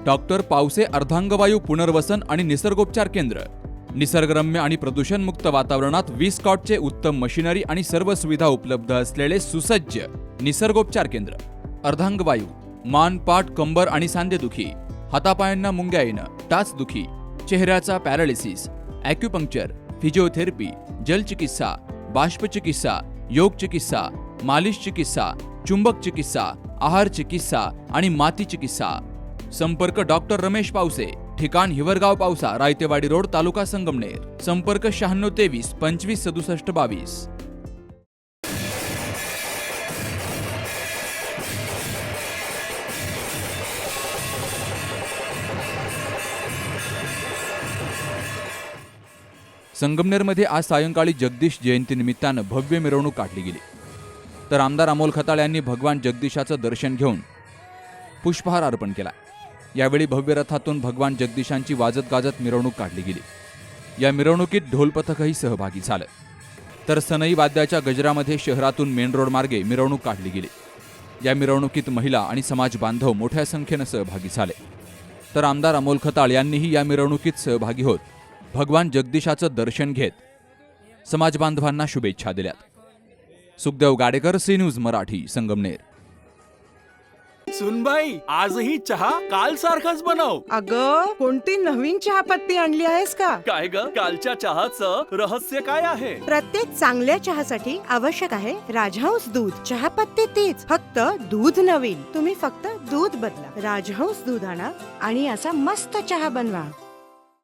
Doctor Pawase अर्धांगवायू पुनर्वसन आणि निसर्गोपचार केंद्र. निसर्गरम्य आणि प्रदूषणमुक्त वातावरणात 20 कॉटचे उत्तम मशिनरी आणि सर्व सुविधा उपलब्ध असलेले सुसज्ज निसर्गोपचार केंद्र. अर्धांगवायू, मान, पाठ, कंबर आणि सांधेदुखी, हातापायांना मुंग्या येणं, टाचदुखी, चेहऱ्याचा पॅरालिसिस, ॲक्युपंक्चर, फिजिओथेरपी, जलचिकित्सा, बाष्पचिकित्सा, योग चिकित्सा, मालिश चिकित्सा, चुंबक चिकित्सा, आहार चिकित्सा आणि माती चिकित्सा. संपर्क डॉक्टर रमेश पावसे, ठिकाण हिवरगाव पावसा, रायतेवाडी रोड, तालुका संगमनेर. संपर्क 9623 25 67 22. संगमनेरमध्ये आज सायंकाळी जगदीश जयंतीनिमित्तानं भव्य मिरवणूक काढली गेली. तर आमदार अमोल खताळ यांनी भगवान जगदीशाचं दर्शन घेऊन पुष्पहार अर्पण केला. यावेळी भव्य रथातून भगवान जगदीशांची वाजत गाजत मिरवणूक काढली गेली. या मिरवणुकीत ढोल पथकही सहभागी झालं. तर सनई वाद्याच्या गजरामध्ये शहरातून मेन रोड मार्गे मिरवणूक काढली गेली. या मिरवणुकीत महिला आणि समाज बांधव मोठ्या संख्येनं सहभागी झाले. तर आमदार अमोल खताळ यांनीही या मिरवणुकीत सहभागी होत भगवान जगदीशाचं दर्शन घेत समाज बांधवांना शुभेच्छा दिल्यात. Sukhdev Gadekar, C news Marathi, Sangamner. सुनबाई, आजही चहा काल सारखाच बनव. अगं, कोणती नवीन चहापत्ती आणली आहेस का? काय ग, कालच्या चहाचं रहस्य काय आहे? प्रत्येक चांगल्या चहासाठी आवश्यक आहे राजहंस दूध. चहापत्ती तीच, फक्त दूध नवीन. तुम्ही फक्त दूध बदला. राजहंस दूध आणा आणि असा मस्त चहा बनवा.